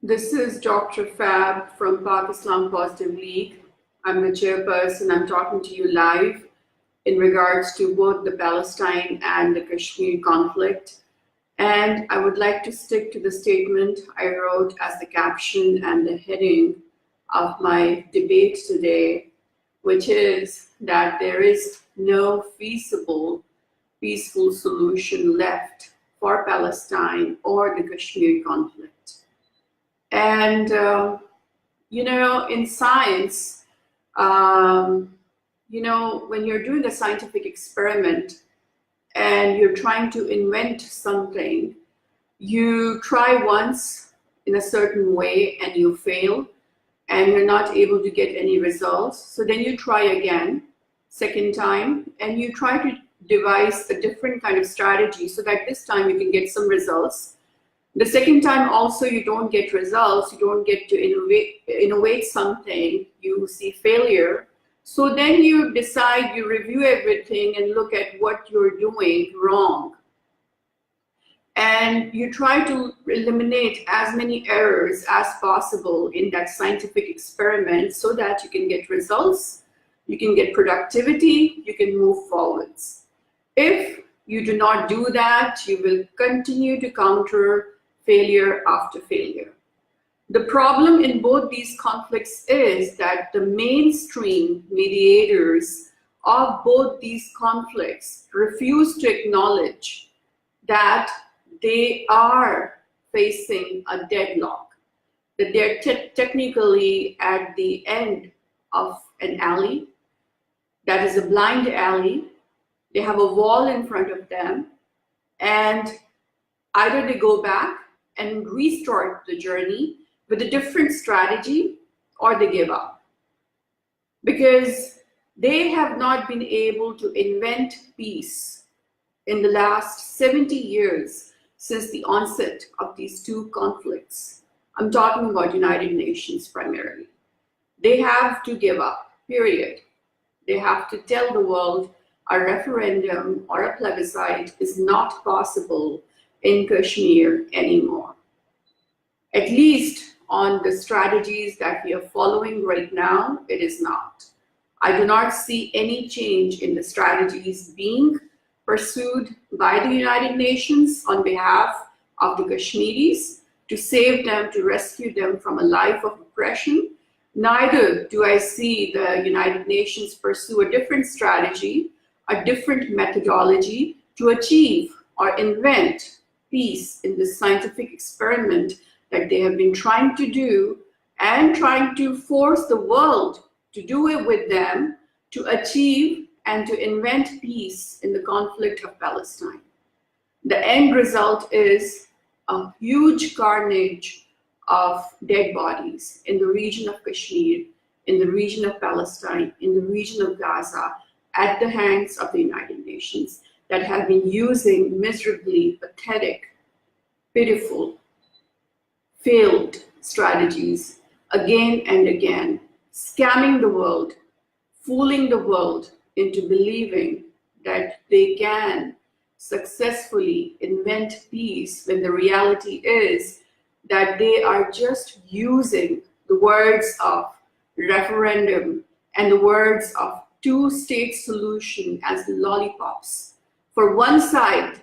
This is Dr. Fab from Pakistan Positive League. I'm the chairperson. I'm talking to you live in regards to both the Palestine and the Kashmir conflict. And I would like to stick to the statement I wrote as the caption and the heading of my debate today, which is that there is no feasible, peaceful solution left for Palestine or the Kashmir conflict. And, in science, when you're doing a scientific experiment and you're trying to invent something, you try once in a certain way and you fail and you're not able to get any results. So then you try again, second time, and you try to devise a different kind of strategy so that this time you can get some results. The second time also you don't get results, you don't get to innovate something, you see failure. So then you decide, you review everything and look at what you're doing wrong. And you try to eliminate as many errors as possible in that scientific experiment so that you can get results, you can get productivity, you can move forwards. If you do not do that, you will continue to counter failure after failure. The problem in both these conflicts is that the mainstream mediators of both these conflicts refuse to acknowledge that they are facing a deadlock, that they're technically at the end of an alley that is a blind alley. They have a wall in front of them, and either they go back and restart the journey with a different strategy, or they give up. Because they have not been able to invent peace in the last 70 years since the onset of these two conflicts. I'm talking about United Nations primarily. They have to give up, period. They have to tell the world a referendum or a plebiscite is not possible in Kashmir anymore. At least on the strategies that we are following right now, it is not. I do not see any change in the strategies being pursued by the United Nations on behalf of the Kashmiris to save them, to rescue them from a life of oppression. Neither do I see the United Nations pursue a different strategy, a different methodology to achieve or invent peace in this scientific experiment that they have been trying to do and trying to force the world to do it with them to achieve and to invent peace in the conflict of Palestine. The end result is a huge carnage of dead bodies in the region of Kashmir, in the region of Palestine, in the region of Gaza, at the hands of the United Nations that have been using miserably pathetic, pitiful, failed strategies again and again, scamming the world, fooling the world into believing that they can successfully invent peace when the reality is that they are just using the words of referendum and the words of two-state solution as lollipops for one side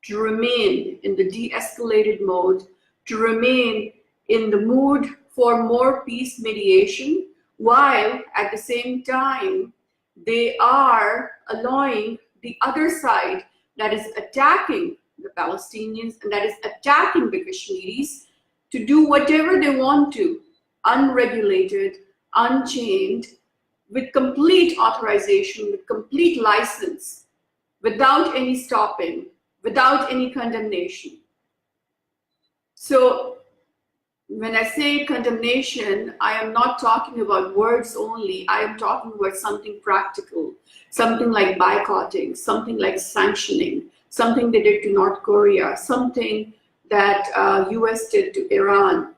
to remain in the de-escalated mode, to remain in the mood for more peace mediation, while at the same time they are allowing the other side that is attacking the Palestinians and that is attacking the Kashmiris to do whatever they want to, unregulated, unchained, with complete authorization, with complete license, without any stopping, without any condemnation. So when I say condemnation, I am not talking about words only. I am talking about something practical, something like boycotting, something like sanctioning, something they did to North Korea, something that US did to Iran.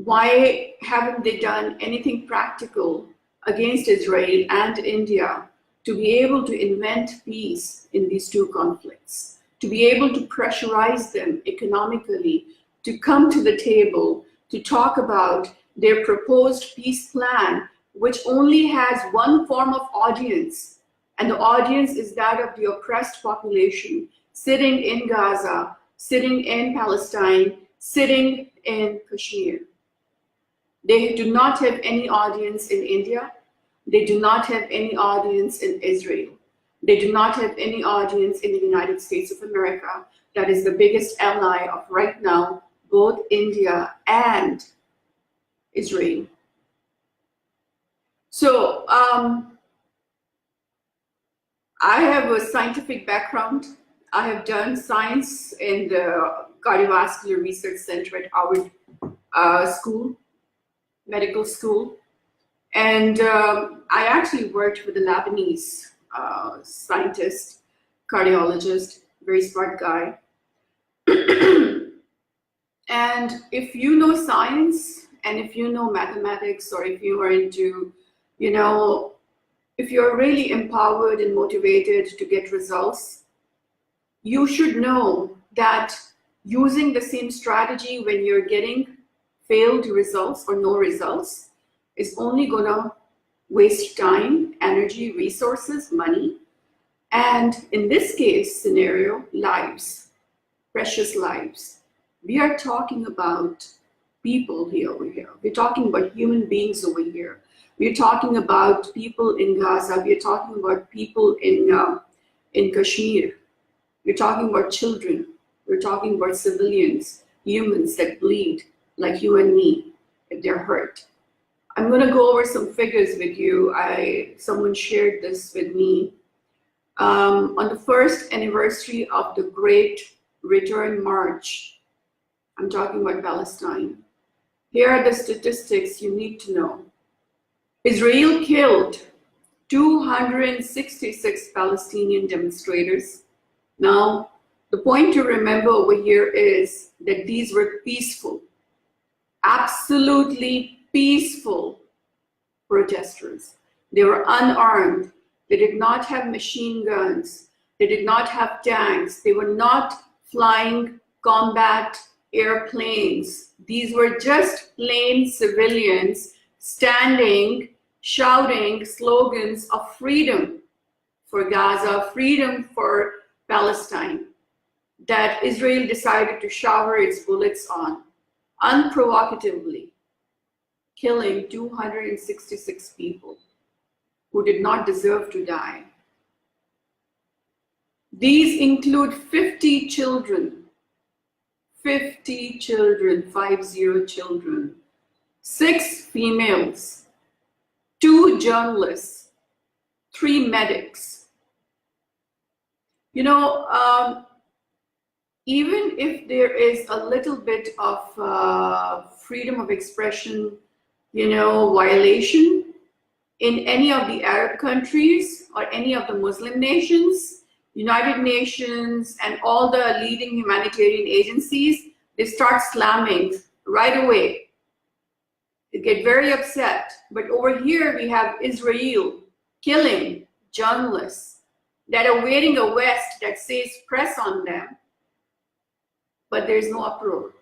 Why haven't they done anything practical against Israel and India to be able to invent peace in these two conflicts, to be able to pressurize them economically, to come to the table to talk about their proposed peace plan, which only has one form of audience, and the audience is that of the oppressed population sitting in Gaza, sitting in Palestine, sitting in Kashmir. They do not have any audience in India. They do not have any audience in Israel. They do not have any audience in the United States of America, that is the biggest ally of right now, both India and Israel. So I have a scientific background. I have done science in the Cardiovascular Research Center at Howard Medical School. And I actually worked with a Lebanese scientist, cardiologist, very smart guy. And if you know science, and if you know mathematics, or if you are into, if you're really empowered and motivated to get results, you should know that using the same strategy when you're getting failed results or no results is only gonna waste time, energy, resources, money, and in this case scenario, lives, precious lives. We are talking about people here over here. We're talking about human beings over here. We're talking about people in Gaza. We're talking about people in Kashmir. We're talking about children. We're talking about civilians, humans that bleed like you and me if they're hurt. I'm going to go over some figures with you. Someone shared this with me. On the first anniversary of the Great Return March, I'm talking about Palestine. Here are the statistics you need to know. Israel killed 266 Palestinian demonstrators. Now, the point to remember over here is that these were peaceful, absolutely peaceful protesters. They were unarmed. They did not have machine guns. They did not have tanks. They were not flying combat airplanes. These were just plain civilians standing, shouting slogans of freedom for Gaza, freedom for Palestine, that Israel decided to shower its bullets on, unprovocatively, killing 266 people who did not deserve to die. These include 50 children, 50 children, 50 children, 6 females, 2 journalists, 3 medics. Even if there is a little bit of freedom of expression, violation in any of the Arab countries or any of the Muslim nations, United Nations and all the leading humanitarian agencies, they start slamming right away. They get very upset. But over here we have Israel killing journalists that are wearing a vest that says press on them, but there's no uproar.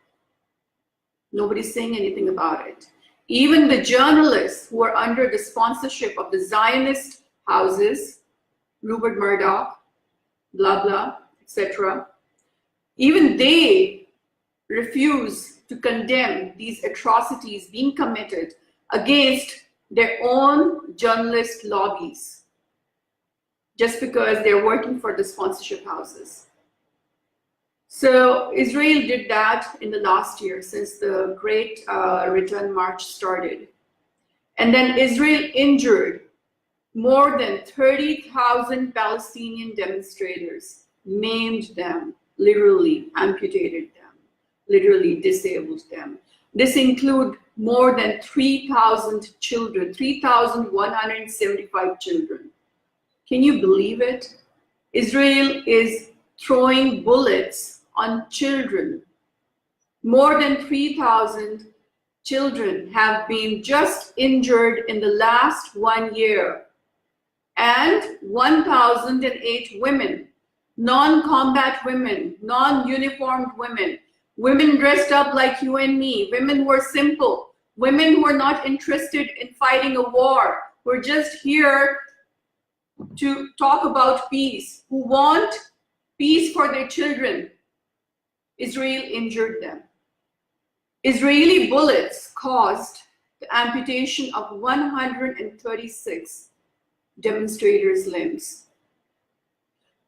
Nobody's saying anything about it. Even the journalists who are under the sponsorship of the Zionist houses, Rupert Murdoch, blah, blah, etc., even they refuse to condemn these atrocities being committed against their own journalist lobbies, just because they're working for the sponsorship houses. So Israel did that in the last year since the Great Return March started. And then Israel injured more than 30,000 Palestinian demonstrators, maimed them, literally amputated them, literally disabled them. This includes more than 3,000 children, 3,175 children. Can you believe it? Israel is throwing bullets on children. More than 3,000 children have been just injured in the last 1 year. And 1,008 women, non-combat women, non-uniformed women, Women dressed up like you and me. Women were simple. Women who are not interested in fighting a war. We're just here to talk about peace, who want peace for their children. Israel injured them. Israeli bullets caused the amputation of 136 demonstrators' limbs.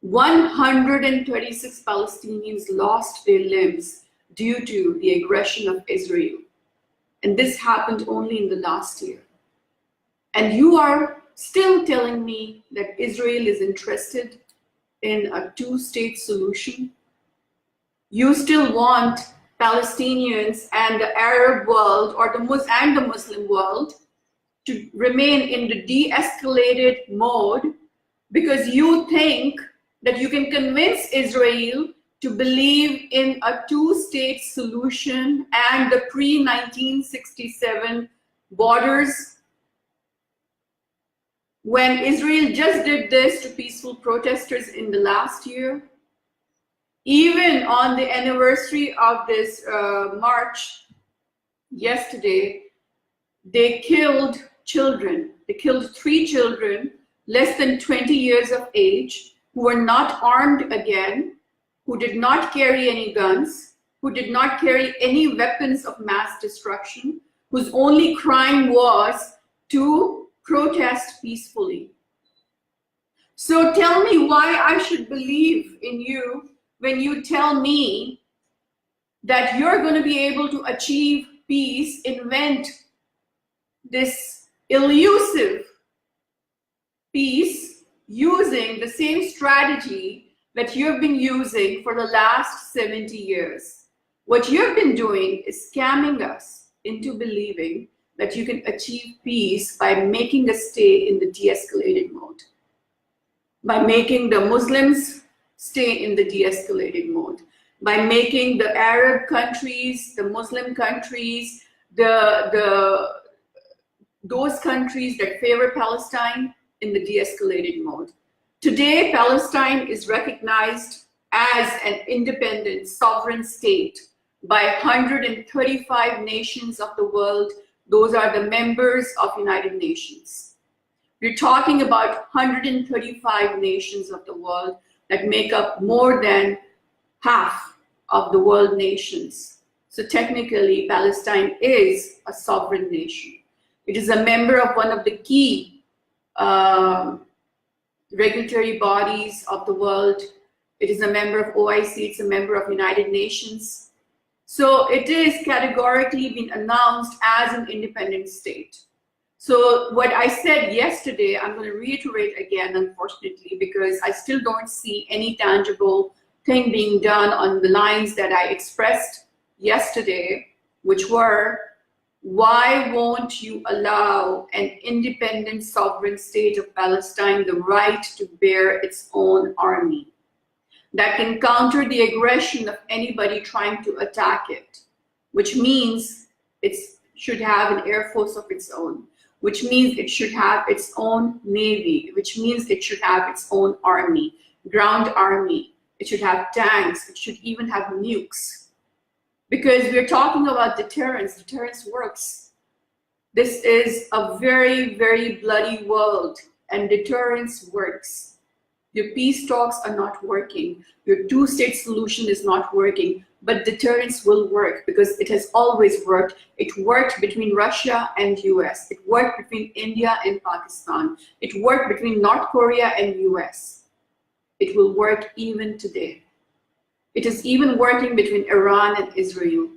136 Palestinians lost their limbs due to the aggression of Israel. And this happened only in the last year. And you are still telling me that Israel is interested in a two-state solution? You still want Palestinians and the Arab world or the Muslim world to remain in the de-escalated mode because you think that you can convince Israel to believe in a two-state solution and the pre-1967 borders, when Israel just did this to peaceful protesters in the last year. Even on the anniversary of this march yesterday, they killed children. They killed 3 children less than 20 years of age who were not armed again, who did not carry any guns, who did not carry any weapons of mass destruction, whose only crime was to protest peacefully. So tell me why I should believe in you when you tell me that you're going to be able to achieve peace, invent this elusive peace using the same strategy that you've been using for the last 70 years. What you've been doing is scamming us into believing that you can achieve peace by making us stay in the de-escalated mode, by making the Muslims stay in the de-escalated mode, by making the Arab countries, the Muslim countries, those countries that favor Palestine in the de-escalated mode. Today, Palestine is recognized as an independent sovereign state by 135 nations of the world. Those are the members of United Nations. We're talking about 135 nations of the world that make up more than half of the world nations. So technically, Palestine is a sovereign nation. It is a member of one of the key regulatory bodies of the world. It is a member of OIC, it's a member of United Nations. So it is categorically been announced as an independent state. So what I said yesterday, I'm going to reiterate again, unfortunately, because I still don't see any tangible thing being done on the lines that I expressed yesterday, which were, why won't you allow an independent sovereign state of Palestine the right to bear its own army that can counter the aggression of anybody trying to attack it, which means it should have an air force of its own, which means it should have its own navy, which means it should have its own army, ground army, it should have tanks, it should even have nukes. Because we're talking about deterrence. Deterrence works. This is a very, very bloody world, and deterrence works. Your peace talks are not working. Your two-state solution is not working, but deterrence will work because it has always worked. It worked between Russia and US. It worked between India and Pakistan. It worked between North Korea and US. It will work even today. It is even working between Iran and Israel.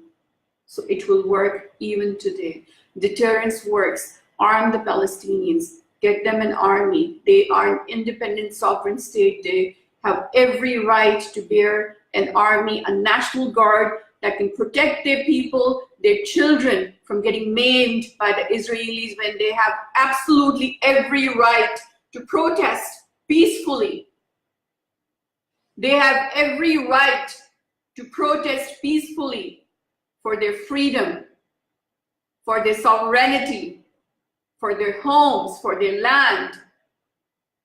So it will work even today. Deterrence works. Arm the Palestinians. Get them an army. They are an independent sovereign state. They have every right to bear an army, a national guard that can protect their people, their children from getting maimed by the Israelis when they have absolutely every right to protest peacefully. They have every right to protest peacefully for their freedom, for their sovereignty, for their homes, for their land,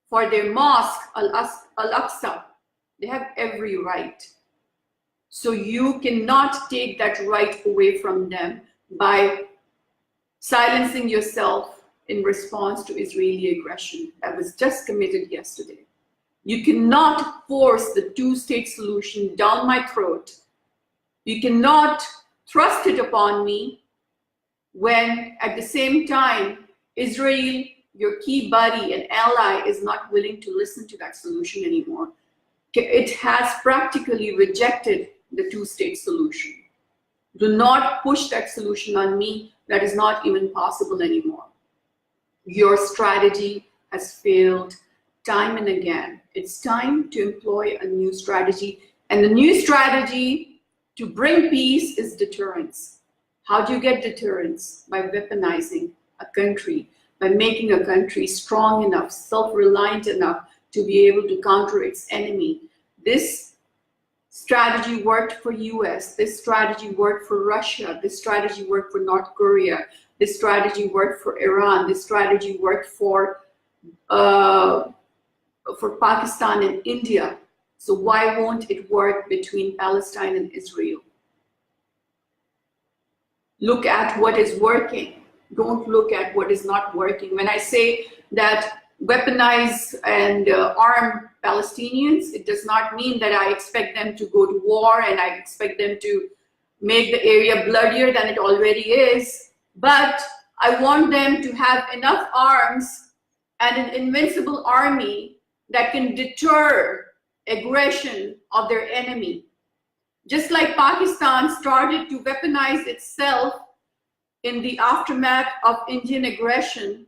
for their mosque, Al-Aqsa. They have every right. So you cannot take that right away from them by silencing yourself in response to Israeli aggression that was just committed yesterday. You cannot force the two-state solution down my throat. You cannot thrust it upon me when at the same time Israel, your key buddy and ally, is not willing to listen to that solution anymore. It has practically rejected the two-state solution. Do not push that solution on me. That is not even possible anymore. Your strategy has failed time and again. It's time to employ a new strategy. And the new strategy to bring peace is deterrence. How do you get deterrence? By weaponizing a country, by making a country strong enough, self-reliant enough to be able to counter its enemy. This strategy worked for US, this strategy worked for Russia, this strategy worked for North Korea, this strategy worked for Iran, this strategy worked for Pakistan and India. So why won't it work between Palestine and Israel? Look at what is working. Don't look at what is not working. When I say that weaponize and arm Palestinians, it does not mean that I expect them to go to war and I expect them to make the area bloodier than it already is. But I want them to have enough arms and an invincible army that can deter aggression of their enemy. Just like Pakistan started to weaponize itself in the aftermath of Indian aggression,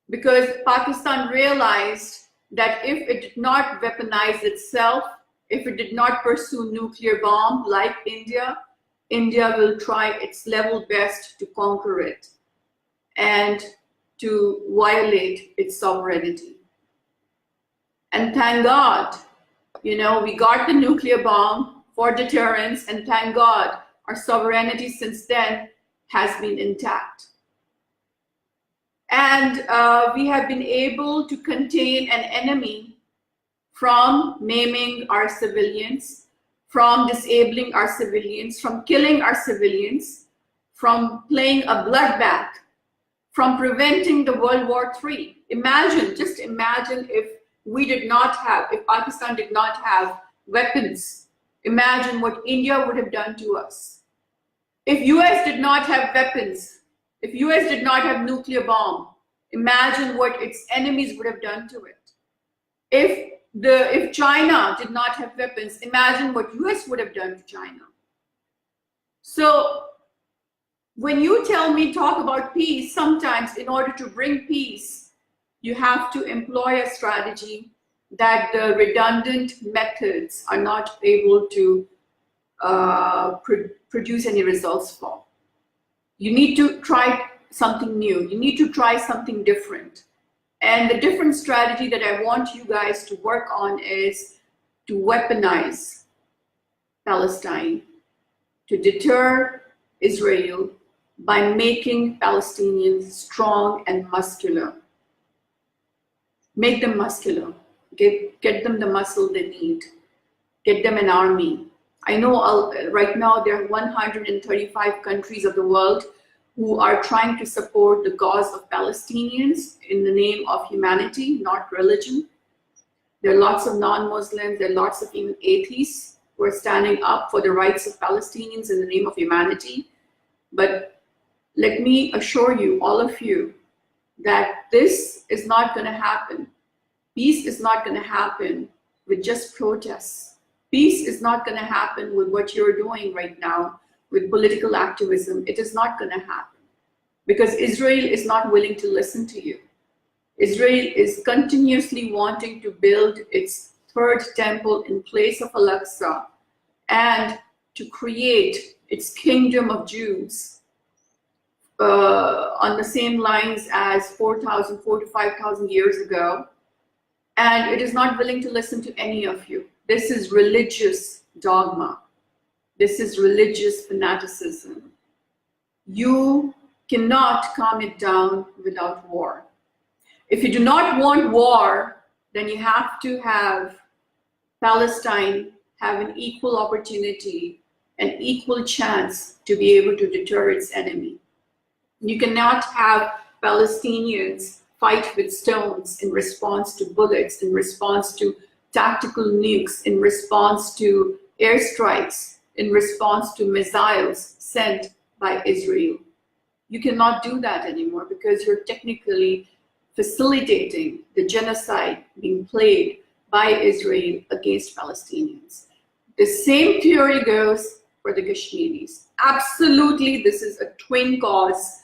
because Pakistan realized that if it did not weaponize itself, if it did not pursue nuclear bomb like India, India will try its level best to conquer it and to violate its sovereignty. And thank God, we got the nuclear bomb for deterrence, and thank God our sovereignty since then has been intact. And we have been able to contain an enemy from maiming our civilians, from disabling our civilians, from killing our civilians, from playing a bloodbath, from preventing the World War III. Just imagine if Pakistan did not have weapons. Imagine what India would have done to us. If US did not have weapons, if US did not have nuclear bomb, imagine what its enemies would have done to it. If China did not have weapons, imagine what US would have done to China. So when you talk about peace, sometimes in order to bring peace, you have to employ a strategy that the redundant methods are not able to produce any results for. You need to try something new. You need to try something different. And the different strategy that I want you guys to work on is to weaponize Palestine, to deter Israel by making Palestinians strong and muscular. Make them muscular. Get them the muscle they need. Get them an army. I know right now there are 135 countries of the world who are trying to support the cause of Palestinians in the name of humanity, not religion. There are lots of non-Muslims, there are lots of even atheists who are standing up for the rights of Palestinians in the name of humanity. But let me assure you, all of you, that this is not going to happen. Peace is not going to happen with just protests. Peace is not going to happen with what you're doing right now, with political activism. It is not going to happen because Israel is not willing to listen to you. Israel is continuously wanting to build its third temple in place of Al-Aqsa and to create its kingdom of Jews on the same lines as 4,000 to 5,000 years ago. And it is not willing to listen to any of you. This is religious dogma. This is religious fanaticism. You cannot calm it down without war. If you do not want war, then you have to have Palestine have an equal opportunity, an equal chance to be able to deter its enemy. You cannot have Palestinians fight with stones in response to bullets, in response to tactical nukes, in response to airstrikes, in response to missiles sent by Israel. You cannot do that anymore because you're technically facilitating the genocide being played by Israel against Palestinians. The same theory goes for the Kashmiris. Absolutely, this is a twin cause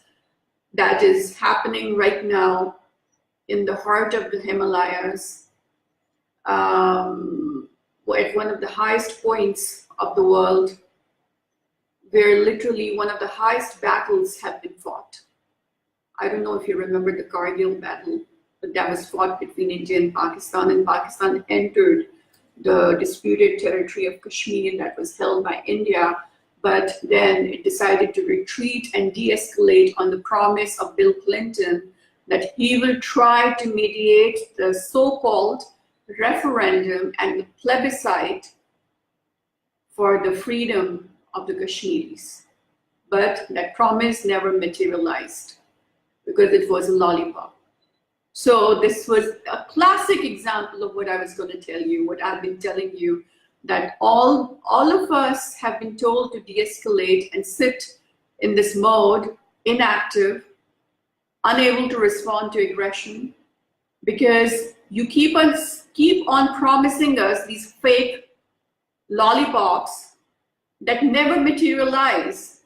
that is happening right now in the heart of the Himalayas, at one of the highest points of the world, where literally one of the highest battles have been fought. I don't know if you remember the Kargil battle, but that was fought between India and Pakistan entered the disputed territory of Kashmir that was held by India, but then it decided to retreat and de-escalate on the promise of Bill Clinton that he will try to mediate the so-called referendum and the plebiscite for the freedom of the Kashmiris. But that promise never materialized because it was a lollipop. So this was a classic example of what I was going to tell you, what I've been telling you, that all of us have been told to de-escalate and sit in this mode, inactive, unable to respond to aggression, because you keep on promising us these fake lollipops that never materialize.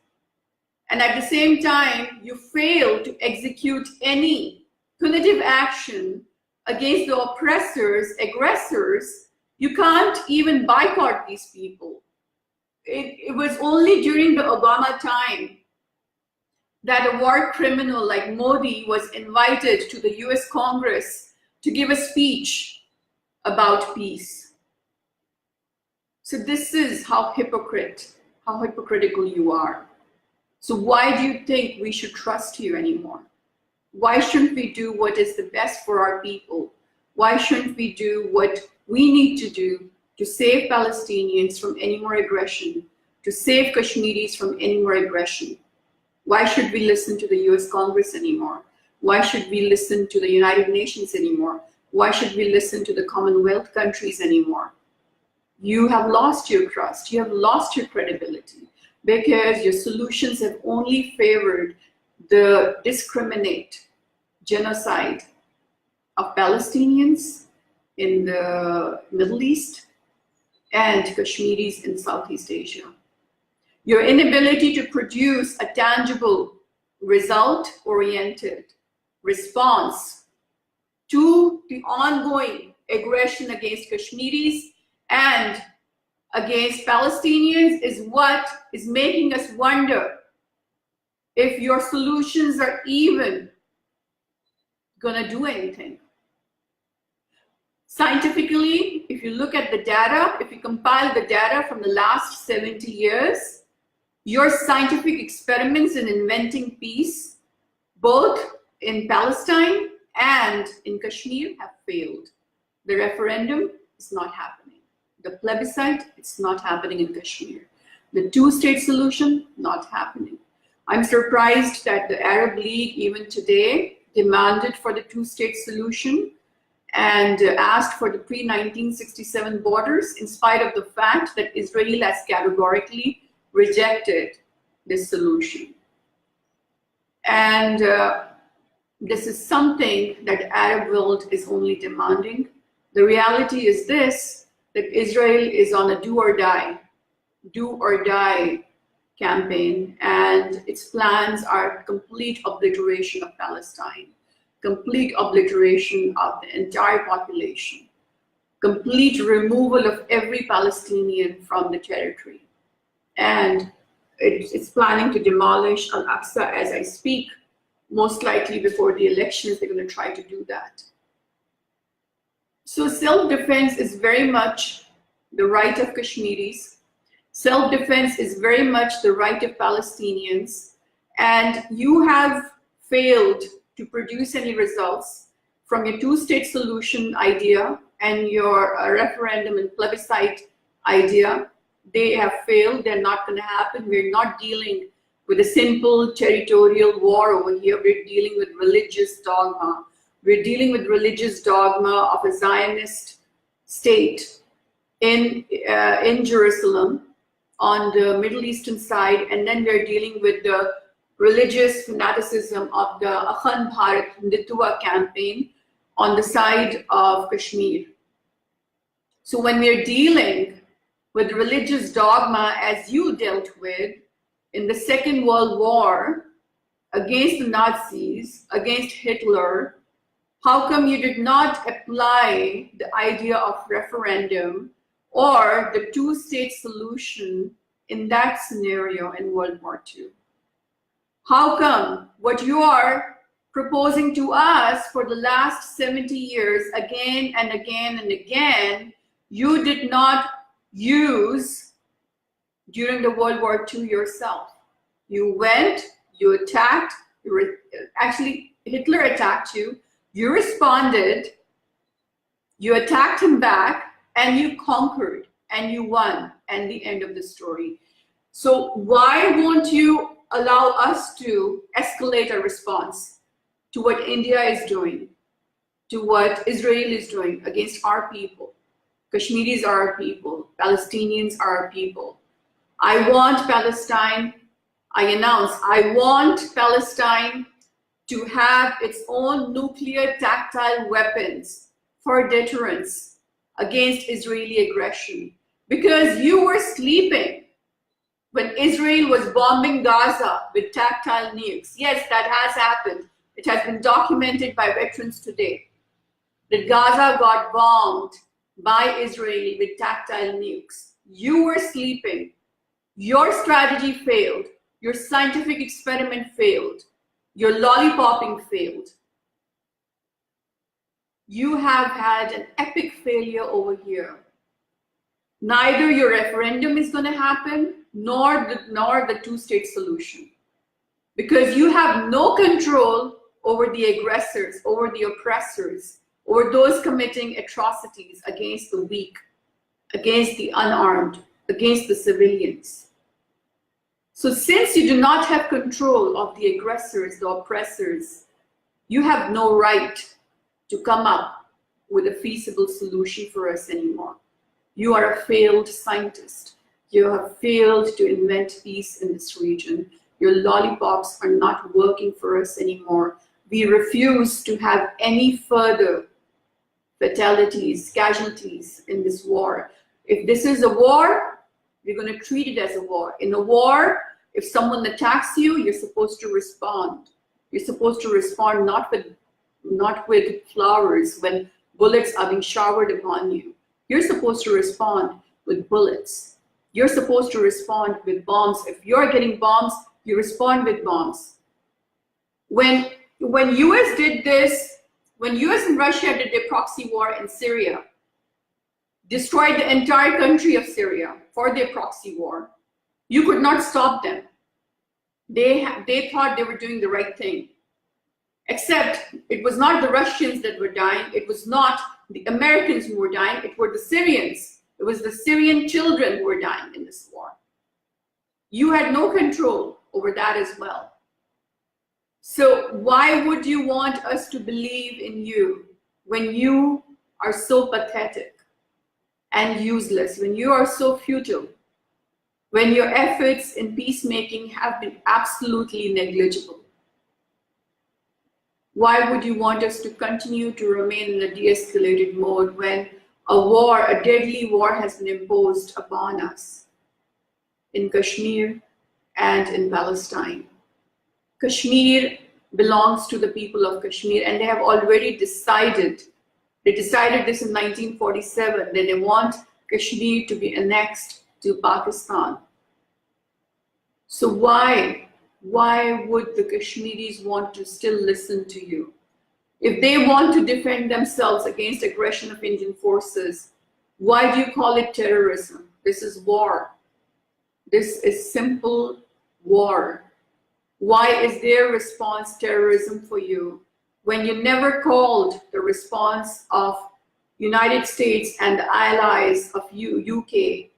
And at the same time, you fail to execute any punitive action against the oppressors, aggressors. You can't even boycott these people. It was only during the Obama time that a war criminal like Modi was invited to the US Congress to give a speech about peace. So this is how hypocritical you are. So why do you think we should trust you anymore? Why shouldn't we do what is the best for our people? Why shouldn't we do what we need to do to save Palestinians from any more aggression, to save Kashmiris from any more aggression? Why should we listen to the US Congress anymore? Why should we listen to the United Nations anymore? Why should we listen to the Commonwealth countries anymore? You have lost your trust, you have lost your credibility, because your solutions have only favored the discriminate genocide of Palestinians in the Middle East and Kashmiris in Southeast Asia. Your inability to produce a tangible, result-oriented response to the ongoing aggression against Kashmiris and against Palestinians is what is making us wonder if your solutions are even gonna do anything. Scientifically, if you look at the data, if you compile the data from the last 70 years, your scientific experiments in inventing peace, both in Palestine and in Kashmir, have failed. The referendum is not happening. The plebiscite, it's not happening in Kashmir. The two-state solution, not happening. I'm surprised that the Arab League, even today, demanded for the two-state solution and asked for the pre-1967 borders, in spite of the fact that Israel has categorically rejected this solution. And this is something that the Arab world is only demanding. The reality is this, that Israel is on a do or die campaign, and its plans are complete obliteration of Palestine, complete obliteration of the entire population, complete removal of every Palestinian from the territory. And it's planning to demolish Al-Aqsa as I speak. Most likely before the elections, they're going to try to do that. So self-defense is very much the right of Kashmiris. Self-defense is very much the right of Palestinians. And you have failed to produce any results from your two-state solution idea and your referendum and plebiscite idea. They have failed. They're not going to happen. We're not dealing with a simple territorial war over here. We're dealing with religious dogma. We're dealing with religious dogma of a Zionist state in Jerusalem on the Middle Eastern side, and then we're dealing with the religious fanaticism of the Akhand Bharat Hindutva campaign on the side of Kashmir. So when we're dealing with religious dogma as you dealt with in the Second World War against the Nazis, against Hitler, how come you did not apply the idea of referendum or the two-state solution in that scenario in World War II? How come what you are proposing to us for the last 70 years again and again and again, you did not use during the World War II yourself? You went, you attacked, actually Hitler attacked you, you responded, you attacked him back, and you conquered, and you won, and the end of the story. So why won't you allow us to escalate our response to what India is doing, to what Israel is doing against our people? Kashmiris are our people, Palestinians are our people. I want Palestine, I announce, I want Palestine to have its own nuclear tactile weapons for deterrence against Israeli aggression. Because you were sleeping when Israel was bombing Gaza with tactile nukes. Yes, that has happened. It has been documented by veterans today that Gaza got bombed by Israel with tactile nukes. You were sleeping. Your strategy failed. Your scientific experiment failed. Your lollipopping failed. You have had an epic failure over here. Neither your referendum is going to happen, nor the two-state solution. Because you have no control over the aggressors, over the oppressors, over those committing atrocities against the weak, against the unarmed, against the civilians. So since you do not have control of the aggressors, the oppressors, you have no right to come up with a feasible solution for us anymore. You are a failed scientist. You have failed to invent peace in this region. Your lollipops are not working for us anymore. We refuse to have any further fatalities, casualties in this war. If this is a war, we're going to treat it as a war. In a war, if someone attacks you, you're supposed to respond. You're supposed to respond not with flowers when bullets are being showered upon you. You're supposed to respond with bullets. You're supposed to respond with bombs. If you're getting bombs, you respond with bombs. When US did this, when US and Russia did their proxy war in Syria, destroyed the entire country of Syria for their proxy war, you could not stop them. They thought they were doing the right thing. Except it was not the Russians that were dying. It was not the Americans who were dying. It were the Syrians. It was the Syrian children who were dying in this war. You had no control over that as well. So why would you want us to believe in you when you are so pathetic and useless, when you are so futile, when your efforts in peacemaking have been absolutely negligible? Why would you want us to continue to remain in a de-escalated mode when a war, a deadly war, has been imposed upon us in Kashmir and in Palestine? Kashmir belongs to the people of Kashmir, and they have already decided, they decided this in 1947, that they want Kashmir to be annexed to Pakistan. So why would the Kashmiris want to still listen to you? If they want to defend themselves against aggression of Indian forces, why do you call it terrorism? This is war. This is simple war. Why is their response terrorism for you when you never called the response of United States and the allies of UK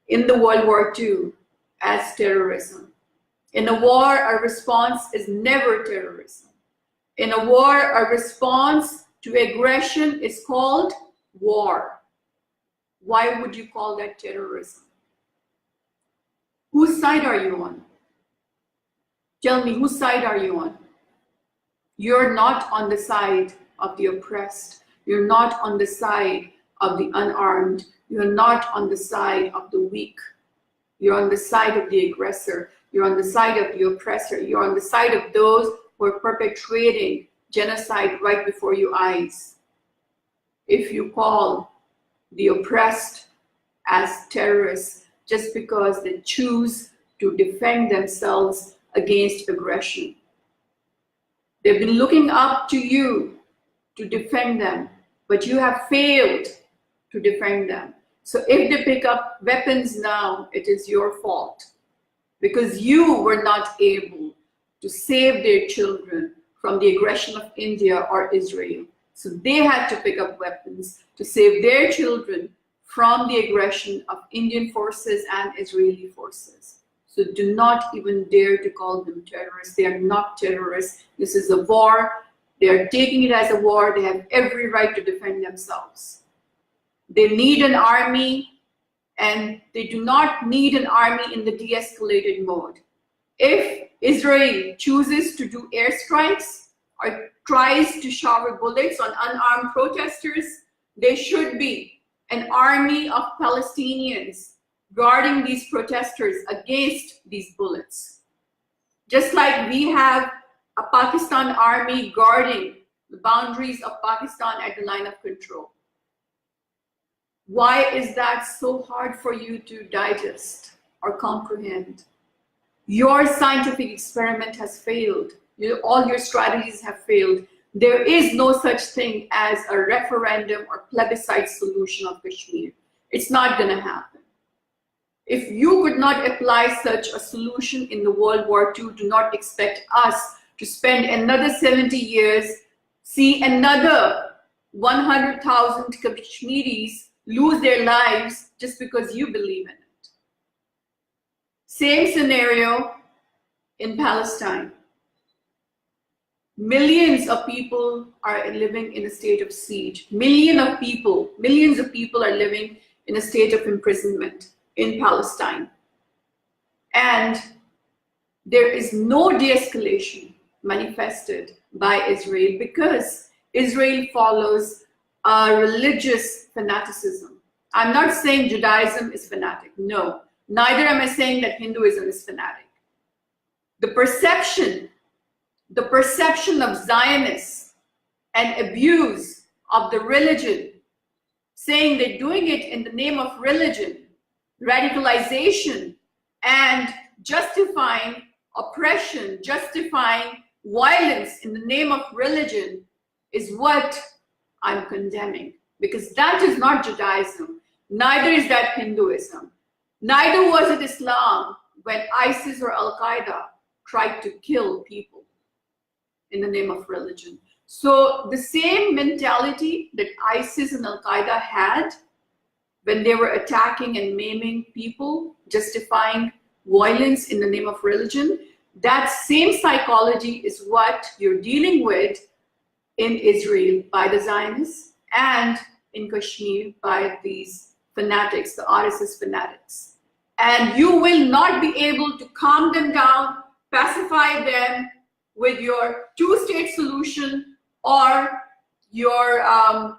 in the World War II as terrorism. In a war, a response is never terrorism. In a war, a response to aggression is called war. Why would you call that terrorism? Whose side are you on? Tell me, whose side are you on? You're not on the side of the oppressed. You're not on the side of the unarmed. You're not on the side of the weak. You're on the side of the aggressor. You're on the side of the oppressor. You're on the side of those who are perpetrating genocide right before your eyes. If you call the oppressed as terrorists just because they choose to defend themselves against aggression, they've been looking up to you to defend them, but you have failed to defend them. So if they pick up weapons now, it is your fault, because you were not able to save their children from the aggression of India or Israel. So they had to pick up weapons to save their children from the aggression of Indian forces and Israeli forces. So do not even dare to call them terrorists. They are not terrorists. This is a war. They are taking it as a war. They have every right to defend themselves. They need an army, and they do not need an army in the de-escalated mode. If Israel chooses to do airstrikes or tries to shower bullets on unarmed protesters, there should be an army of Palestinians guarding these protesters against these bullets. Just like we have a Pakistan army guarding the boundaries of Pakistan at the line of control. Why is that so hard for you to digest or comprehend? Your scientific experiment has failed. All your strategies have failed. There is no such thing as a referendum or plebiscite solution of Kashmir. It's not going to happen. If you could not apply such a solution in the World War II, do not expect us to spend another 70 years, see another 100,000 Kashmiris lose their lives just because you believe in it. Same scenario in Palestine. Millions of people are living in a state of siege. Millions of people are living in a state of imprisonment in Palestine. And there is no de-escalation manifested by Israel because Israel follows a religious fanaticism. I'm not saying Judaism is fanatic. No, neither am I saying that Hinduism is fanatic. The perception of Zionists and abuse of the religion, saying they're doing it in the name of religion, radicalization, and justifying oppression, justifying violence in the name of religion is what I'm condemning, because that is not Judaism, neither is that Hinduism, neither was it Islam when ISIS or Al-Qaeda tried to kill people in the name of religion. So the same mentality that ISIS and Al-Qaeda had when they were attacking and maiming people, justifying violence in the name of religion, that same psychology is what you're dealing with in Israel by the Zionists and in Kashmir by these fanatics, the RSS fanatics. And you will not be able to calm them down, pacify them with your two-state solution or your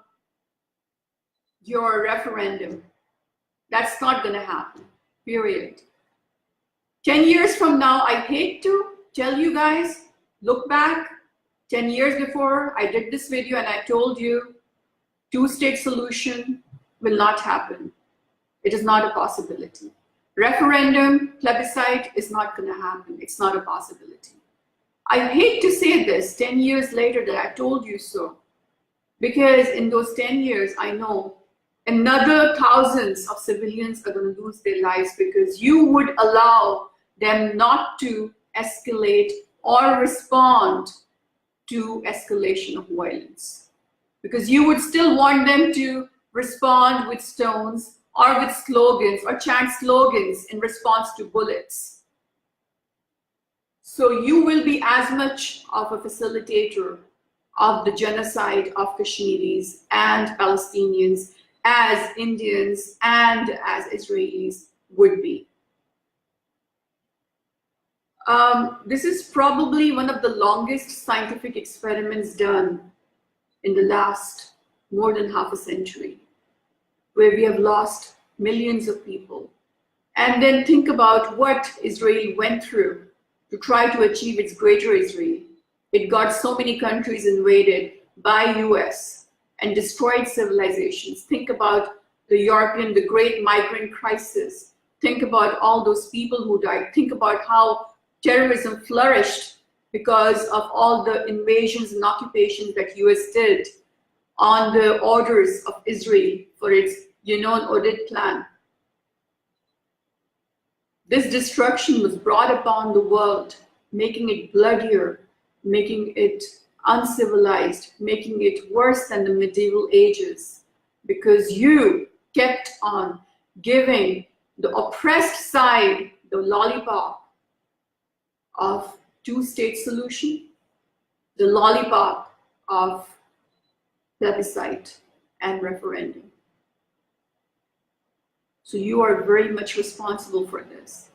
referendum. That's not going to happen, period. 10 years from now, I hate to tell you guys, look back 10 years before I did this video and I told you two-state solution will not happen. It is not a possibility. Referendum, plebiscite is not going to happen. It's not a possibility. I hate to say this 10 years later that I told you so, because in those 10 years, I know another thousands of civilians are going to lose their lives because you would allow them not to escalate or respond to escalation of violence. Because you would still want them to respond with stones or with slogans or chant slogans in response to bullets. So you will be as much of a facilitator of the genocide of Kashmiris and Palestinians as Indians and as Israelis would be. This is probably one of the longest scientific experiments done in the last more than half a century, where we have lost millions of people. And then think about what Israel went through to try to achieve its greater Israel. It got so many countries invaded by US and destroyed civilizations. Think about the great migrant crisis. Think about all those people who died. Think about how terrorism flourished because of all the invasions and occupations that US did on the orders of Israel for its Oded plan. This destruction was brought upon the world, making it bloodier, making it uncivilized, making it worse than the medieval ages, because you kept on giving the oppressed side the lollipop of two-state solution, the lollipop of plebiscite and referendum. So you are very much responsible for this.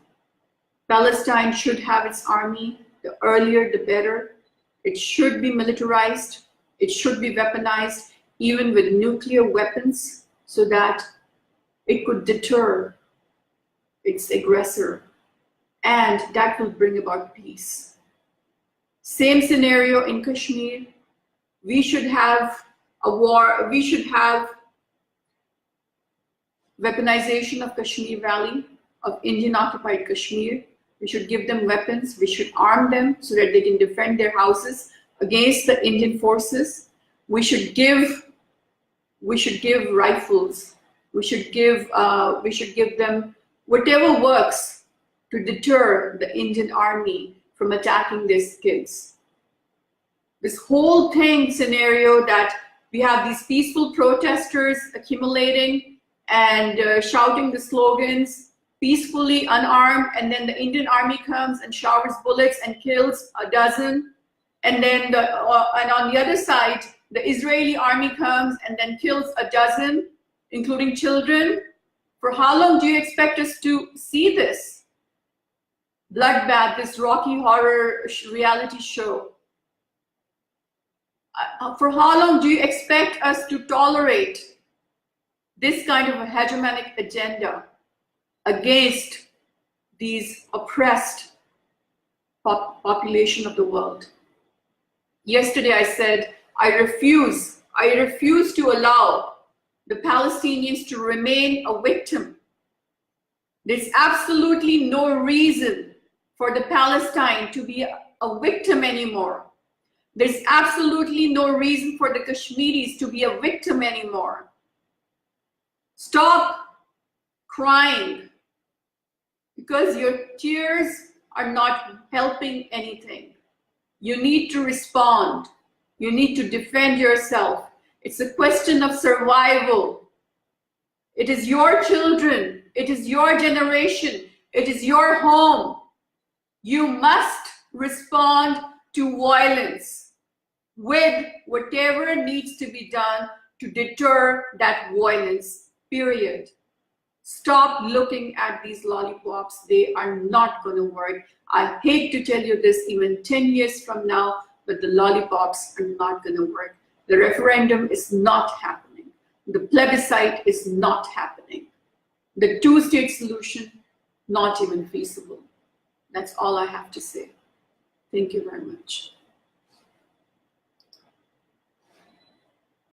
Palestine should have its army. The earlier, the better. It should be militarized. It should be weaponized, even with nuclear weapons, so that it could deter its aggressor. And that will bring about peace. Same scenario in Kashmir. We should have a war. We should have weaponization of Kashmir Valley, of Indian occupied Kashmir. We should give them weapons. We should arm them so that they can defend their houses against the Indian forces. We should give rifles. We should give them whatever works to deter the Indian army from attacking these kids. This whole scenario that we have these peaceful protesters accumulating and shouting the slogans peacefully, unarmed, and then the Indian army comes and showers bullets and kills a dozen, and then and on the other side, the Israeli army comes and then kills a dozen, including children. For how long do you expect us to see this bloodbath, this Rocky Horror reality show? For how long do you expect us to tolerate this kind of a hegemonic agenda against these oppressed population of the world? Yesterday I said, I refuse to allow the Palestinians to remain a victim. There's absolutely no reason for the Palestine to be a victim anymore. There's absolutely no reason for the Kashmiris to be a victim anymore. Stop crying, because your tears are not helping anything. You need to respond. You need to defend yourself. It's a question of survival. It is your children. It is your generation. It is your home. You must respond to violence with whatever needs to be done to deter that violence. Period. Stop looking at these lollipops. They are not going to work. I hate to tell you this even 10 years from now, but the lollipops are not going to work. The referendum is not happening. The plebiscite is not happening. The two-state solution, not even feasible. That's all I have to say. Thank you very much.